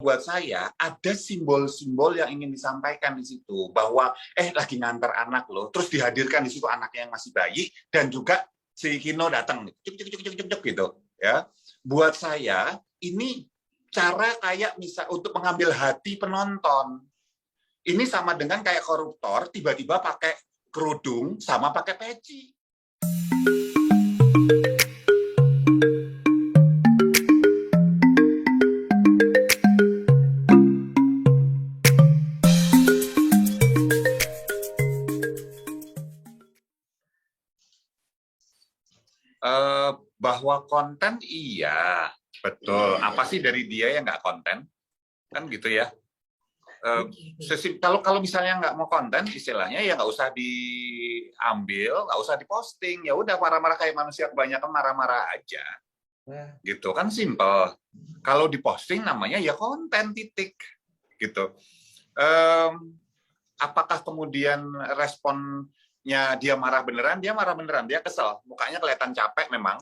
buat saya ada simbol-simbol yang ingin disampaikan di situ, bahwa lagi nganter anak loh, terus dihadirkan di situ anaknya yang masih bayi, dan juga si Kino datang cuk gitu ya. Buat saya ini cara kayak misal untuk mengambil hati penonton. Ini sama dengan kayak koruptor tiba-tiba pakai kerudung sama pakai peci. Bahwa konten iya, betul. Apa sih dari dia yang nggak konten? Kan gitu ya. Kalau misalnya nggak mau konten, istilahnya ya nggak usah diambil, nggak usah diposting. Ya udah marah-marah kayak manusia kebanyakan marah-marah aja. Gitu kan simple. Kalau diposting namanya ya konten titik. Gitu. Apakah kemudian responnya dia marah beneran? Dia marah beneran, dia kesel. Mukanya kelihatan capek memang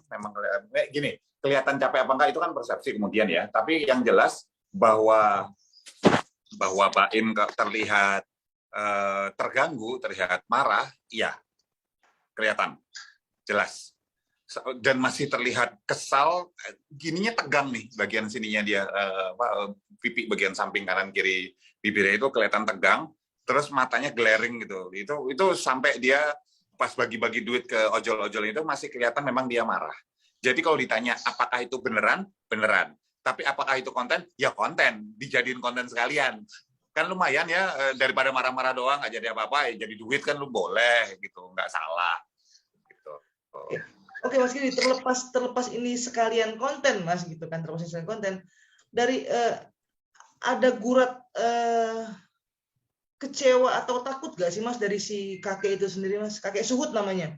gini, kelihatan capek apa enggak itu kan persepsi kemudian ya. Tapi yang jelas bahwa Baim terlihat terganggu, terlihat marah, iya. Kelihatan. Jelas. Dan masih terlihat kesal, gininya tegang nih bagian sininya dia, pipi bagian samping kanan kiri bibirnya itu kelihatan tegang. Terus matanya glaring gitu. Itu sampai dia pas bagi-bagi duit ke ojol-ojol itu masih kelihatan memang dia marah. Jadi kalau ditanya apakah itu beneran? Beneran. Tapi apakah itu konten? Ya konten, dijadiin konten sekalian. Kan lumayan ya, daripada marah-marah doang nggak jadi apa-apa, ya jadi duit kan lu boleh gitu, nggak salah. Gitu. Oke Mas Giri, terlepas ini sekalian konten Mas gitu kan, terlepas sekalian konten dari ada gurat kecewa atau takut gak sih Mas dari si kakek itu sendiri Mas? Kakek Suhut namanya.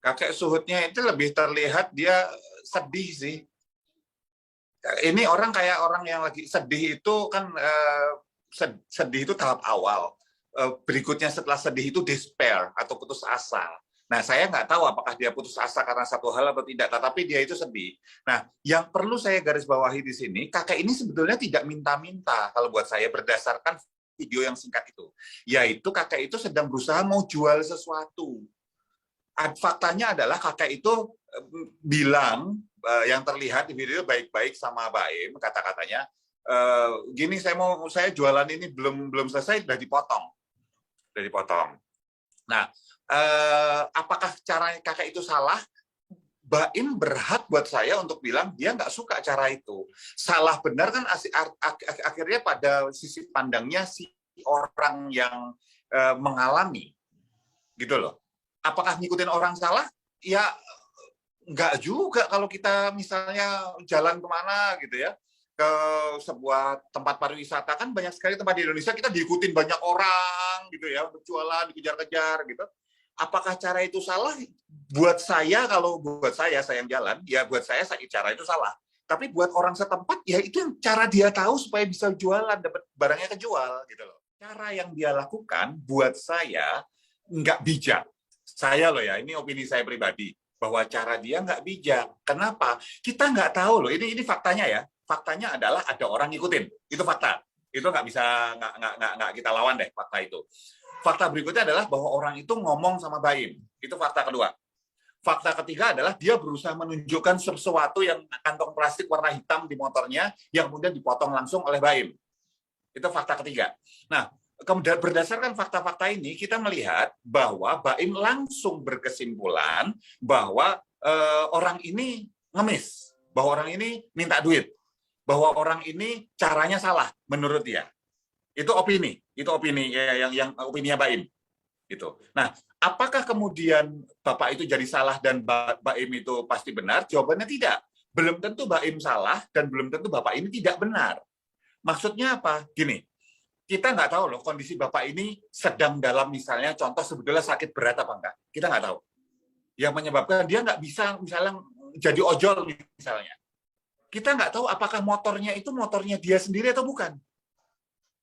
Kakek Suhutnya itu lebih terlihat dia sedih sih. Ini orang kayak orang yang lagi sedih itu kan, sedih itu tahap awal. Berikutnya setelah sedih itu despair atau putus asa. Nah, saya nggak tahu apakah dia putus asa karena satu hal atau tidak, tetapi dia itu sedih. Nah, yang perlu saya garis bawahi di sini, kakek ini sebetulnya tidak minta-minta kalau buat saya berdasarkan video yang singkat itu. Yaitu kakek itu sedang berusaha mau jual sesuatu. Faktanya adalah kakek itu bilang, yang terlihat di video baik-baik sama Baim, kata-katanya, gini, saya jualan ini belum selesai, udah dipotong. Nah, apakah cara kakek itu salah? Baim berhak buat saya untuk bilang dia nggak suka cara itu. Salah benar kan akhirnya pada sisi pandangnya si orang yang mengalami, gitu loh. Apakah ngikutin orang salah? Ya nggak juga kalau kita misalnya jalan kemana gitu ya, ke sebuah tempat pariwisata, kan banyak sekali tempat di Indonesia kita diikutin banyak orang gitu ya, berjualan, dikejar-kejar gitu. Apakah cara itu salah? Buat saya, kalau buat saya yang jalan, ya buat saya cara itu salah. Tapi buat orang setempat, ya itu yang cara dia tahu supaya bisa jualan, dapat barangnya kejual gitu loh. Cara yang dia lakukan buat saya nggak bijak. Saya loh ya, ini opini saya pribadi, bahwa cara dia nggak bijak. Kenapa? Kita nggak tahu loh. Ini faktanya ya. Faktanya adalah ada orang ngikutin. Itu fakta. Itu nggak bisa nggak kita lawan deh fakta itu. Fakta berikutnya adalah bahwa orang itu ngomong sama Baim. Itu fakta kedua. Fakta ketiga adalah dia berusaha menunjukkan sesuatu yang kantong plastik warna hitam di motornya yang kemudian dipotong langsung oleh Baim. Itu fakta ketiga. Nah, kemudian berdasarkan fakta-fakta ini kita melihat bahwa Baim langsung berkesimpulan bahwa orang ini ngemis, bahwa orang ini minta duit, bahwa orang ini caranya salah menurut dia. Itu opini yang opininya Baim. Gitu. Nah, apakah kemudian Bapak itu jadi salah dan Baim itu pasti benar? Jawabannya tidak. Belum tentu Baim salah dan belum tentu Bapak ini tidak benar. Maksudnya apa? Gini, kita nggak tahu loh kondisi Bapak ini sedang dalam misalnya contoh sebetulnya sakit berat apa enggak. Kita nggak tahu. Yang menyebabkan dia nggak bisa misalnya jadi ojol misalnya. Kita nggak tahu apakah motornya itu motornya dia sendiri atau bukan.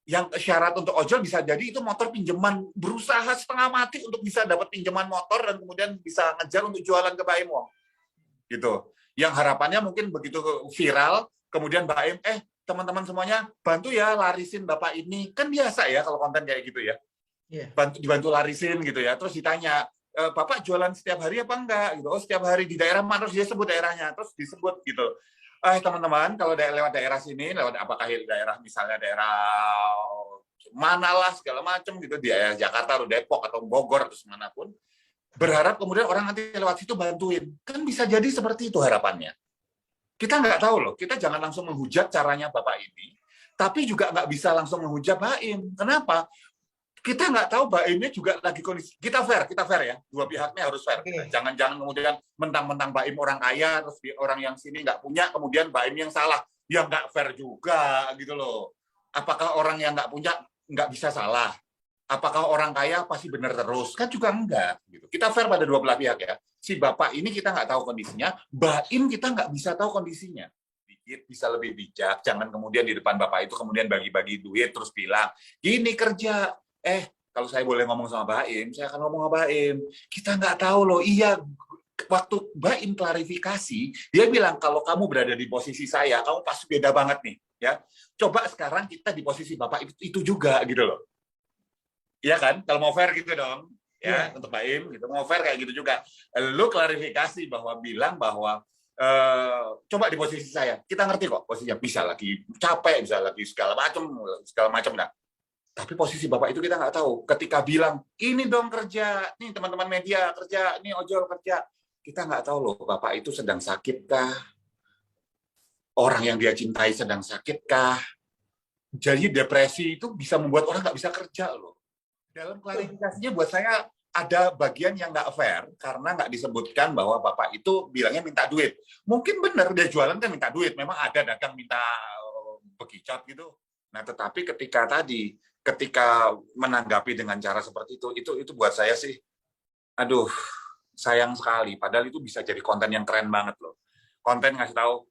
Yang syarat untuk ojol bisa jadi itu motor pinjaman, berusaha setengah mati untuk bisa dapat pinjaman motor dan kemudian bisa ngejar untuk jualan ke Baim Wong. Gitu. Yang harapannya mungkin begitu viral, kemudian Baim, teman-teman semuanya bantu ya larisin Bapak ini. Kan biasa ya kalau konten kayak gitu ya. Iya. Dibantu larisin gitu ya. Terus ditanya, Bapak jualan setiap hari apa enggak? Gitu. Oh, setiap hari di daerah mana? Terus dia sebut daerahnya. Terus disebut gitu. Teman-teman, kalau lewat daerah sini, lewat apakah daerah misalnya daerah mana lah segala macam gitu, di daerah Jakarta atau Depok atau Bogor atau manapun, berharap kemudian orang nanti lewat situ bantuin. Kan bisa jadi seperti itu harapannya. Kita nggak tahu loh, kita jangan langsung menghujat caranya Bapak ini, tapi juga nggak bisa langsung menghujat Baim. Kenapa? Kita nggak tahu Baimnya juga lagi kondisi. Kita fair ya. Dua pihaknya harus fair. Oke. Jangan kemudian mentang-mentang Baim orang kaya, terus orang yang sini nggak punya, kemudian Baim yang salah. Ya nggak fair juga gitu loh. Apakah orang yang nggak punya nggak bisa salah? Apakah orang kaya pasti benar terus? Kan juga enggak. Gitu. Kita fair pada dua belah pihak ya. Si Bapak ini kita nggak tahu kondisinya, Baim kita nggak bisa tahu kondisinya. Dikit bisa lebih bijak, jangan kemudian di depan Bapak itu kemudian bagi-bagi duit terus bilang, gini kerja. Kalau saya boleh ngomong sama Baim, saya akan ngomong sama Baim. Kita nggak tahu loh, iya, waktu Baim klarifikasi, dia bilang kalau kamu berada di posisi saya, kamu pasti beda banget nih. Ya, coba sekarang kita di posisi Bapak itu juga gitu loh. Iya kan? Kalau mau fair gitu dong. Ya, untuk Baim gitu. Mau fair kayak gitu juga. Lu klarifikasi bilang bahwa coba di posisi saya. Kita ngerti kok posisinya, bisa lagi capek, bisa lagi segala macam nah. Tapi posisi Bapak itu kita nggak tahu. Ketika bilang, ini dong kerja, nih teman-teman media kerja, nih ojol kerja. Kita nggak tahu loh, Bapak itu sedang sakit kah? Orang yang dia cintai sedang sakit kah? Jadi depresi itu bisa membuat orang nggak bisa kerja loh. Dalam klarifikasinya buat saya ada bagian yang nggak fair karena nggak disebutkan bahwa Bapak itu bilangnya minta duit. Mungkin benar dia jualan kan minta duit. Memang ada dagang minta bekicot gitu. Nah, tetapi ketika menanggapi dengan cara seperti itu buat saya sih, aduh, sayang sekali. Padahal itu bisa jadi konten yang keren banget loh. Konten ngasih tahu,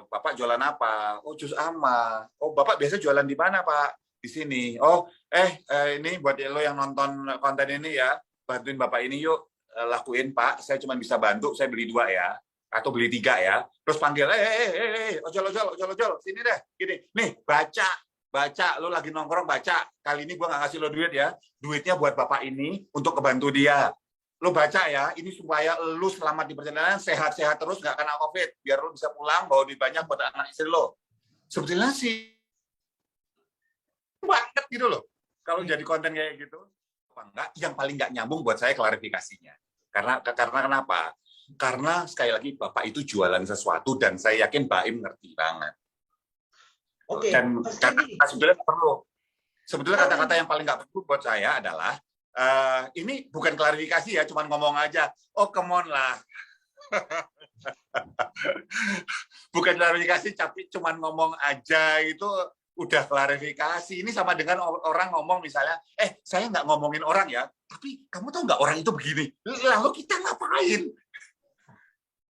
Bapak jualan apa? Oh, jus ama. Oh, Bapak biasa jualan di mana, Pak? Di sini. Oh, ini buat lo yang nonton konten ini ya, bantuin Bapak ini yuk, lakuin Pak. Saya cuma bisa bantu, saya beli 2 ya. Atau beli 3 ya. Terus panggil, ojol, sini deh. Gini, nih, baca, lo lagi nongkrong baca. Kali ini gue nggak ngasih lo duit ya. Duitnya buat Bapak ini untuk kebantu dia. Lo baca ya, ini supaya lo selamat di perjalanan, sehat-sehat terus, nggak kena COVID. Biar lo bisa pulang, bawa duit banyak buat anak istri lo. Sebetulnya sih, banget gitu loh. Kalau jadi konten kayak gitu, apa enggak? Yang paling nggak nyambung buat saya klarifikasinya. Karena kenapa? Karena sekali lagi Bapak itu jualan sesuatu dan saya yakin Baim ngerti banget. Oke. Dan sebetulnya kata-kata yang paling nggak perlu buat saya adalah ini bukan klarifikasi ya, cuma ngomong aja. Oh, come on lah. Bukan klarifikasi, tapi cuma ngomong aja itu udah klarifikasi. Ini sama dengan orang ngomong misalnya, saya nggak ngomongin orang ya, tapi kamu tahu nggak orang itu begini. Lalu kita ngapain?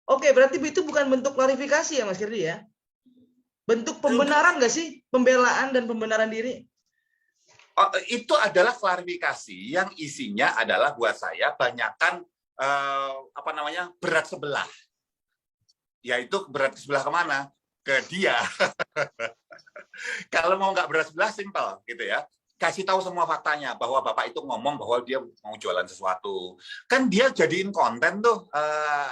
Oke, berarti itu bukan bentuk klarifikasi ya Mas Kirdi ya? Bentuk pembenaran nggak sih? Pembelaan dan pembenaran diri? Itu adalah klarifikasi yang isinya adalah buat saya banyakkan berat sebelah. Yaitu berat sebelah kemana? Ke dia. Kalau mau nggak berat sebelah, simpel gitu ya. Kasih tahu semua faktanya bahwa Bapak itu ngomong bahwa dia mau jualan sesuatu. Kan dia jadiin konten tuh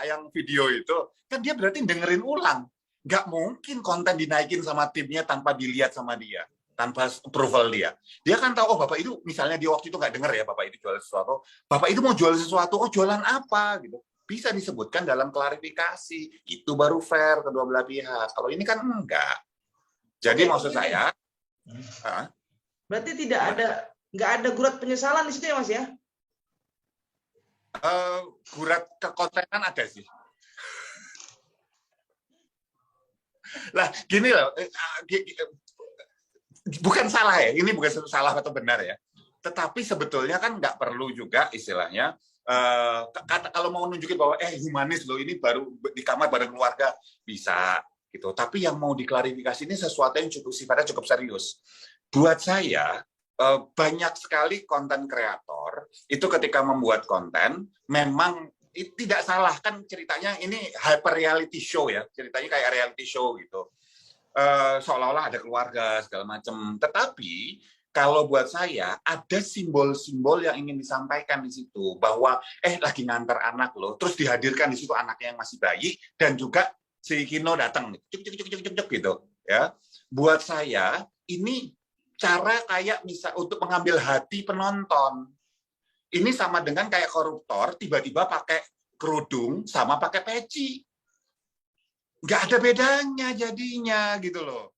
yang video itu, kan dia berarti dengerin ulang. Nggak mungkin konten dinaikin sama timnya tanpa dilihat sama dia, tanpa approval dia. Dia kan tahu, oh Bapak itu, misalnya di waktu itu nggak denger ya Bapak itu jualan sesuatu, Bapak itu mau jual sesuatu, oh jualan apa gitu. Bisa disebutkan dalam klarifikasi. Itu baru fair kedua belah pihak. Kalau ini kan enggak. Jadi maksud saya, berarti nggak ada gurat penyesalan di situ ya Mas ya? Gurat kekontenan ada sih. Lah gini loh, bukan salah ya, ini bukan salah atau benar ya. Tetapi sebetulnya kan nggak perlu juga istilahnya, kalau mau nunjukin bahwa humanis loh, ini baru di kamar bareng keluarga, bisa. Gitu. Tapi yang mau diklarifikasi ini sesuatu yang sifatnya cukup serius. Buat saya, banyak sekali konten kreator itu ketika membuat konten memang tidak salah, kan ceritanya ini hyper reality show ya, ceritanya kayak reality show gitu. seolah-olah ada keluarga segala macam. Tetapi kalau buat saya ada simbol-simbol yang ingin disampaikan di situ bahwa lagi ngantar anak loh, terus dihadirkan di situ anaknya yang masih bayi dan juga si Kino datang cuk cuk cuk cuk cuk, cuk gitu ya. Buat saya ini cara kayak misal untuk mengambil hati penonton. Ini sama dengan kayak koruptor tiba-tiba pakai kerudung sama pakai peci. Nggak ada bedanya jadinya gitu loh.